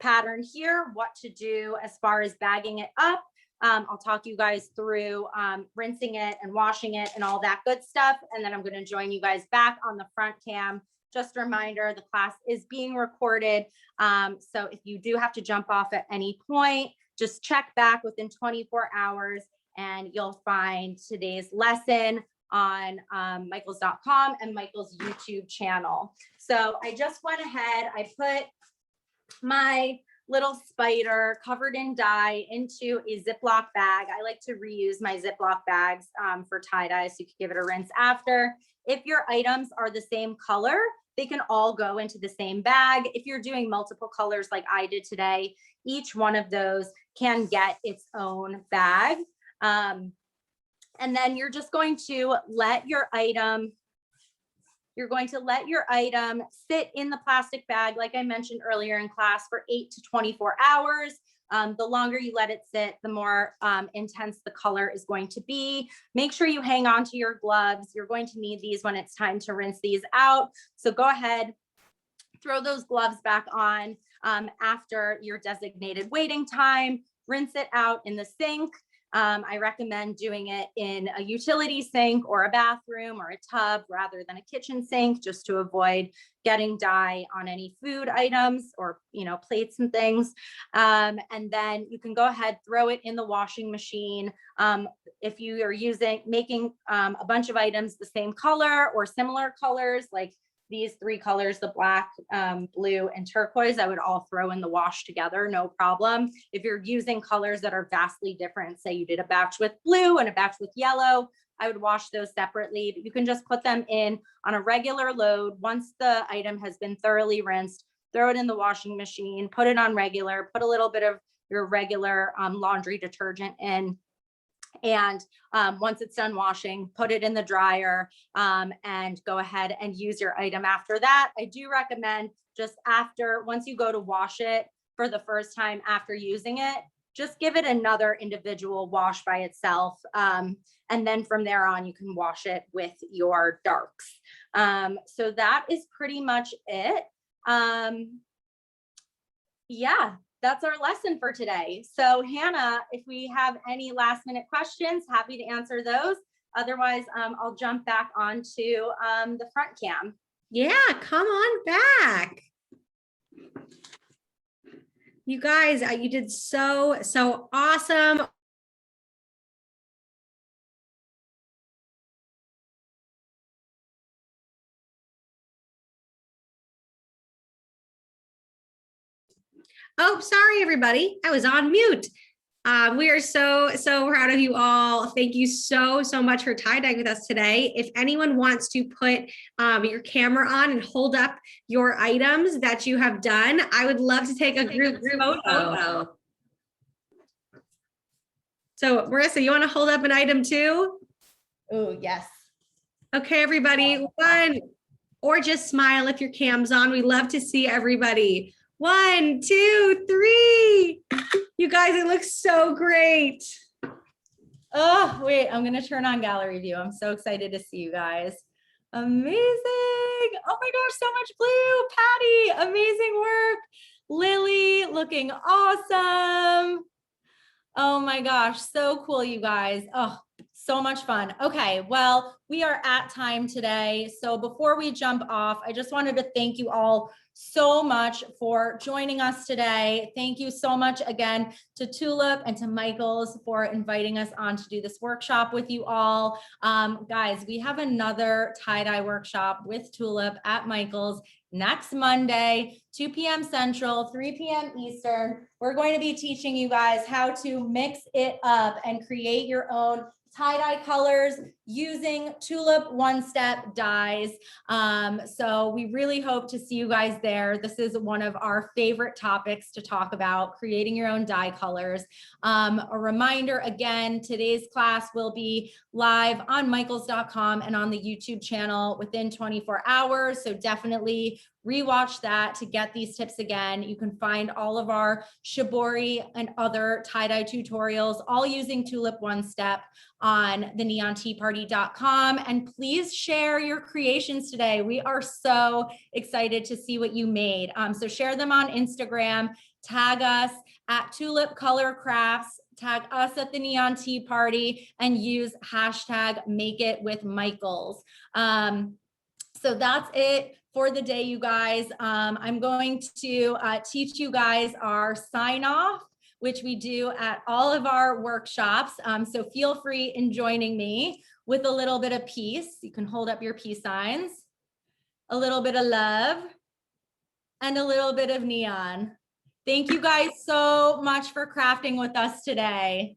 pattern here what to do as far as bagging it up. I'll talk you guys through rinsing it and washing it and all that good stuff. And then I'm going to join you guys back on the front cam. Just a reminder, the class is being recorded. So if you do have to jump off at any point, just check back within 24 hours and you'll find today's lesson on michaels.com and Michael's YouTube channel. So I just went ahead, I put my little spider covered in dye into a Ziploc bag. I like to reuse my Ziploc bags for tie-dye, so you can give it a rinse after. If your items are the same color, they can all go into the same bag. If you're doing multiple colors like I did today, each one of those can get its own bag. And then you're just going to let your item sit in the plastic bag, like I mentioned earlier in class, for 8 to 24 hours. The longer you let it sit, the more intense the color is going to be. Make sure you hang on to your gloves. You're going to need these when it's time to rinse these out. So go ahead, throw those gloves back on after your designated waiting time. Rinse it out in the sink. I recommend doing it in a utility sink or a bathroom or a tub rather than a kitchen sink, just to avoid getting dye on any food items or, plates and things. And then you can go ahead, throw it in the washing machine. If you are making a bunch of items the same color or similar colors, like these three colors, the black, blue, and turquoise, I would all throw in the wash together, no problem. If you're using colors that are vastly different, say you did a batch with blue and a batch with yellow, I would wash those separately, but you can just put them in on a regular load. Once the item has been thoroughly rinsed, throw it in the washing machine, put it on regular, put a little bit of your regular laundry detergent in. And once it's done washing, put it in the dryer and go ahead and use your item after that. I do recommend just once you go to wash it for the first time after using it, just give it another individual wash by itself. And then from there on, you can wash it with your darks. So that is pretty much it. Yeah. That's our lesson for today. So Hannah, if we have any last minute questions, happy to answer those. Otherwise, I'll jump back onto the front cam. Yeah, come on back. You guys, you did so awesome. Oh, sorry, everybody. I was on mute. We are so proud of you all. Thank you so much for tie-dyeing with us today. If anyone wants to put your camera on and hold up your items that you have done, I would love to take a group photo. So Marissa, you want to hold up an item too? Oh, yes. Okay, everybody. One, or just smile if your cam's on. We love to see everybody. 1, 2, 3. You guys, it looks so great. Oh, wait, I'm going to turn on gallery view. I'm so excited to see you guys. Amazing. Oh my gosh, so much blue. Patty, amazing work. Lily, looking awesome. Oh my gosh, so cool, you guys. Oh, So much fun. Okay, well, we are at time today. So before we jump off, I just wanted to thank you all so much for joining us today. Thank you so much again to Tulip and to Michaels for inviting us on to do this workshop with you all. Guys, we have another tie-dye workshop with Tulip at Michaels next Monday, 2 p.m. Central, 3 p.m. Eastern. We're going to be teaching you guys how to mix it up and create your own tie-dye colors using Tulip one-step dyes. So we really hope to see you guys there. This is one of our favorite topics to talk about, creating your own dye colors. A reminder again, today's class will be live on michaels.com and on the YouTube channel within 24 hours. So definitely rewatch that to get these tips again. You can find all of our Shibori and other tie-dye tutorials, all using Tulip One Step on the neonteaparty.com. And please share your creations today. We are so excited to see what you made. So share them on Instagram, tag us at Tulip Color Crafts, tag us at the Neon Tea Party, and use hashtag Make It with Michaels. So that's it for the day, you guys. I'm going to teach you guys our sign off, which we do at all of our workshops. So feel free in joining me with a little bit of peace. You can hold up your peace signs, a little bit of love, and a little bit of neon. Thank you guys so much for crafting with us today.